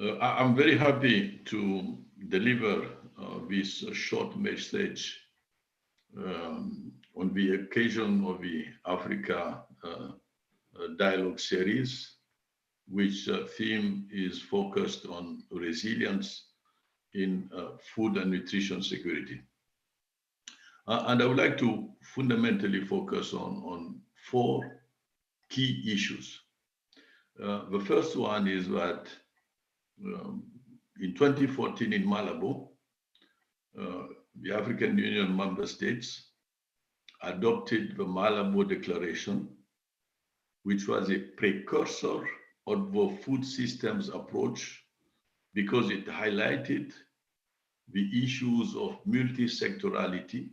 I'm very happy to deliver this short message on the occasion of the Africa Dialogue Series, which theme is focused on resilience in food and nutrition security. And I would like to fundamentally focus on four key issues. The first one is that in 2014 in Malabo, the African Union member states adopted the Malabo Declaration, which was a precursor of the food systems approach because it highlighted the issues of multi-sectorality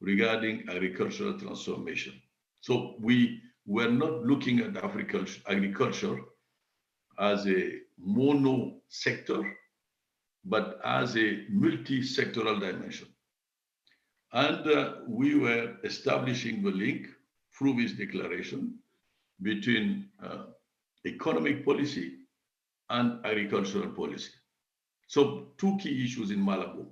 regarding agricultural transformation. So we were not looking at agriculture as a mono sector, but as a multi-sectoral dimension. And we were establishing the link through this declaration between economic policy and agricultural policy. So two key issues in Malabo,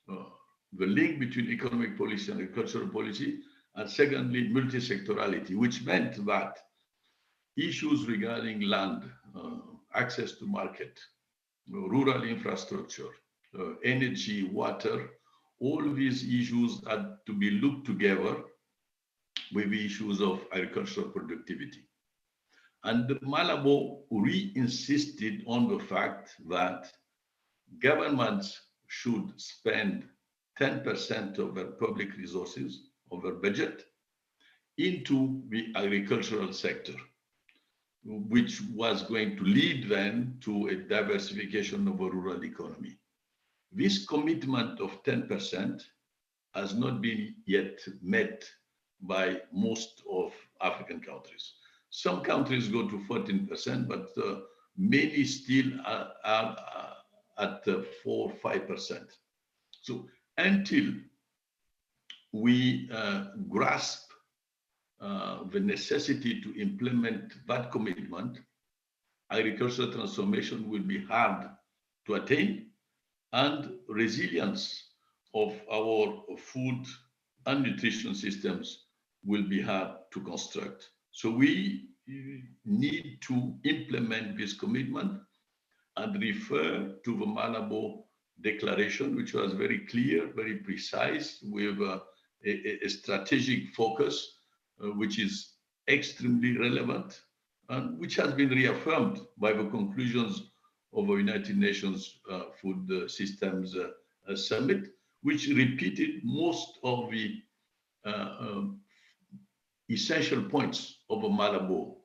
the link between economic policy and agricultural policy, and secondly, multi-sectorality, which meant that issues regarding land, access to market, rural infrastructure, energy, water, all these issues had to be looked together with the issues of agricultural productivity. And Malabo re-insisted on the fact that governments should spend 10% of their public resources, of their budget, into the agricultural sector, which was going to lead then to a diversification of a rural economy. This commitment of 10% has not been yet met by most of African countries. Some countries go to 14%, but many still are at 4 5%. So until we grasp the necessity to implement that commitment, agricultural transformation will be hard to attain, and resilience of our food and nutrition systems will be hard to construct. So we need to implement this commitment and refer to the Malabo Declaration, which was very clear, very precise, with a strategic focus, which is extremely relevant and which has been reaffirmed by the conclusions of the United Nations Food Systems Summit, which repeated most of the essential points of a Malabo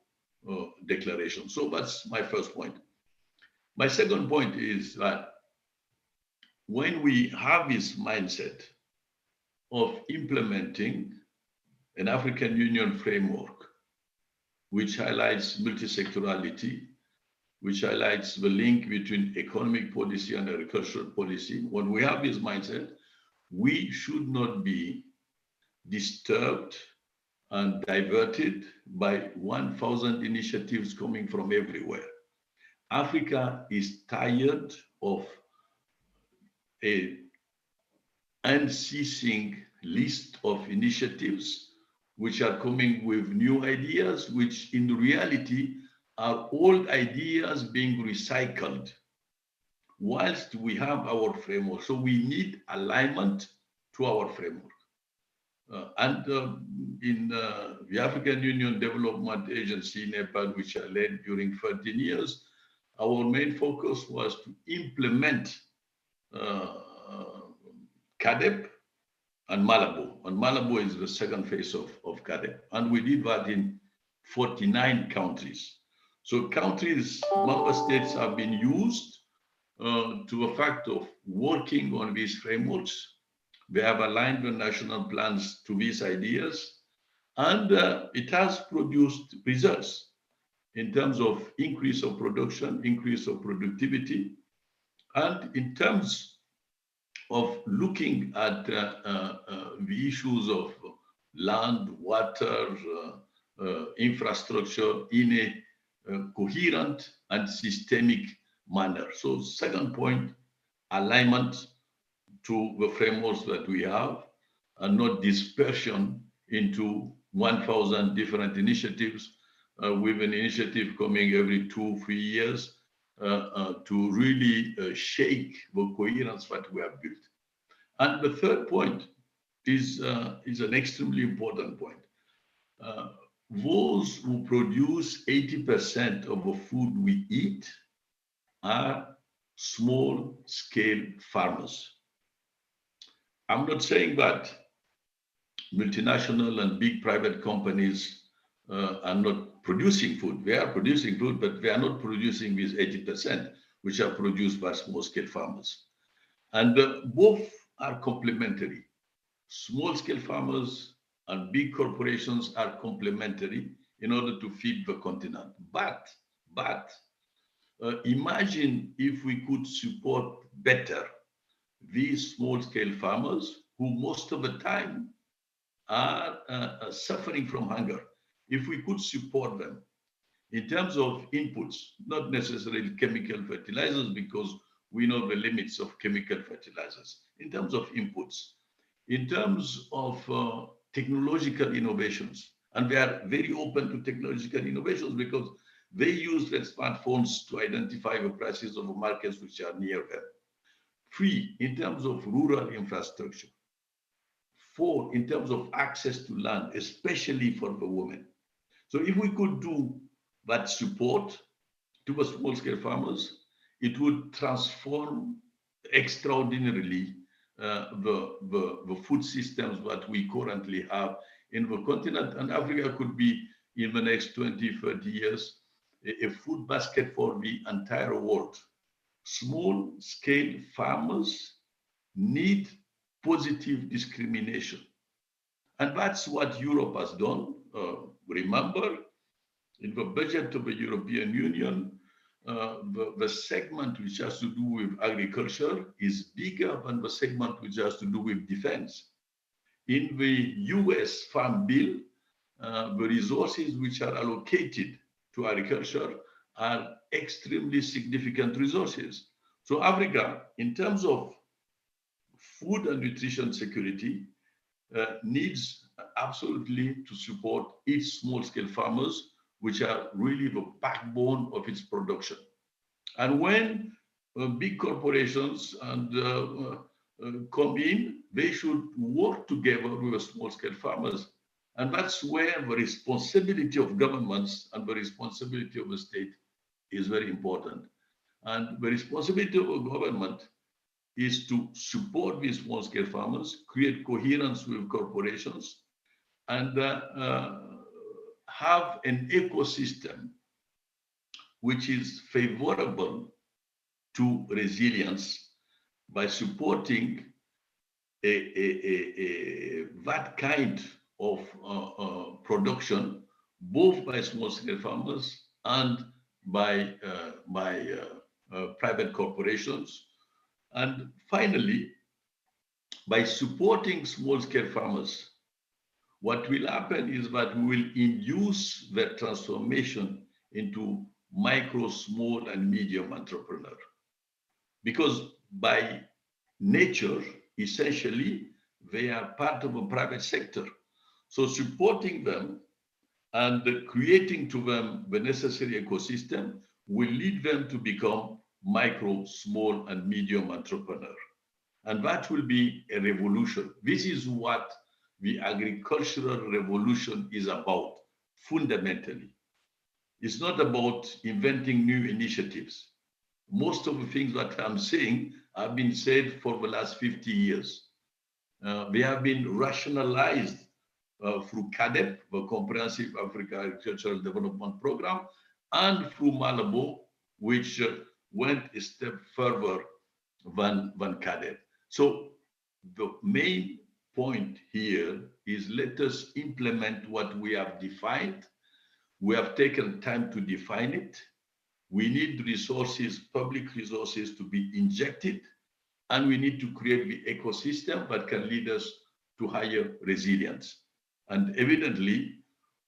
Declaration. So that's my first point. My second point is that when we have this mindset of implementing an African Union framework, which highlights multi-sectorality, which highlights the link between economic policy and agricultural policy, when we have this mindset, we should not be disturbed and diverted by 1,000 initiatives coming from everywhere. Africa is tired of an unceasing list of initiatives which are coming with new ideas, which in reality are old ideas being recycled whilst we have our framework. So we need alignment to our framework. In the African Union Development Agency, Nepal, which I led during 13 years, our main focus was to implement CADEP and Malabo. And Malabo is the second phase of CADEP. And we did that in 49 countries. So countries, member states have been used to the fact of working on these frameworks. They have aligned the national plans to these ideas, and it has produced results in terms of increase of production, increase of productivity, and in terms of looking at the issues of land, water, infrastructure in a coherent and systemic manner. So second point, alignment to the frameworks that we have and not dispersion into 1,000 different initiatives with an initiative coming every 2, 3 years to really shake the coherence that we have built. And the third point is an extremely important point. Those who produce 80% of the food we eat are small scale farmers. I'm not saying that multinational and big private companies are not producing food. They are producing food, but they are not producing these 80%, which are produced by small scale farmers. And both are complementary. Small scale farmers and big corporations are complementary in order to feed the continent. But imagine if we could support better these small scale farmers who most of the time are suffering from hunger. If we could support them in terms of inputs, not necessarily chemical fertilizers, because we know the limits of chemical fertilizers, in terms of inputs, in terms of technological innovations. And they are very open to technological innovations because they use their smartphones to identify the prices of the markets which are near them. 3, in terms of rural infrastructure. 4, in terms of access to land, especially for the women. So if we could do that support to the small-scale farmers, it would transform extraordinarily the food systems that we currently have in the continent. And Africa could be, in the next 20, 30 years, a food basket for the entire world. Small-scale farmers need positive discrimination. And that's what Europe has done. Remember, in the budget of the European Union, the segment which has to do with agriculture is bigger than the segment which has to do with defense. In the US Farm Bill, the resources which are allocated to agriculture are extremely significant resources. So Africa, in terms of food and nutrition security, needs absolutely to support its small-scale farmers, which are really the backbone of its production. And when big corporations come in, they should work together with the small-scale farmers. And that's where the responsibility of governments and the responsibility of the state is very important. And the responsibility of a government is to support these small-scale farmers, create coherence with corporations, and have an ecosystem which is favorable to resilience by supporting that kind of production, both by small-scale farmers and by private corporations. And finally, by supporting small-scale farmers, what will happen is that we will induce their transformation into micro, small, and medium entrepreneur. Because by nature, essentially, they are part of a private sector. So supporting them and creating to them the necessary ecosystem will lead them to become micro, small, and medium entrepreneur. And that will be a revolution. This is what the agricultural revolution is about, fundamentally. It's not about inventing new initiatives. Most of the things that I'm saying have been said for the last 50 years. They have been rationalized through CADEP, the Comprehensive Africa Agricultural Development Program, and through Malabo, which went a step further than CADEP. So the main point here is let us implement what we have defined. We have taken time to define it. We need resources, public resources, to be injected, and we need to create the ecosystem that can lead us to higher resilience. And evidently,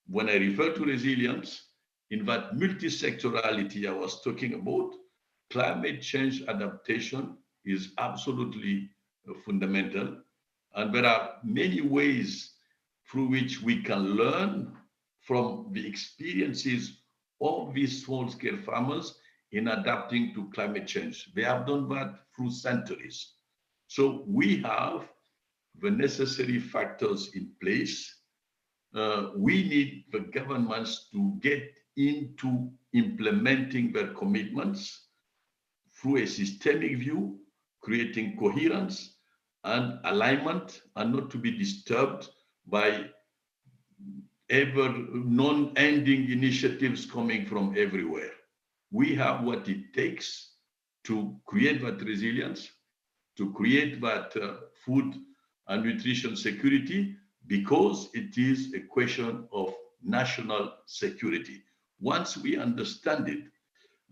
when I refer to resilience, in that multi-sectorality I was talking about, climate change adaptation is absolutely fundamental. And there are many ways through which we can learn from the experiences of these small scale farmers in adapting to climate change. They have done that through centuries. So we have the necessary factors in place. We need the governments to get into implementing their commitments through a systemic view, creating coherence and alignment, and not to be disturbed by ever non-ending initiatives coming from everywhere. We have what it takes to create that resilience, to create that food and nutrition security, because it is a question of national security. Once we understand it,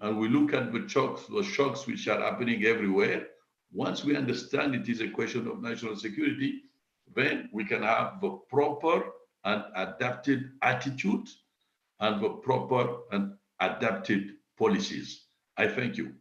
and we look at the shocks which are happening everywhere, once we understand it is a question of national security, then we can have the proper and adapted attitude and the proper and adapted policies. I thank you.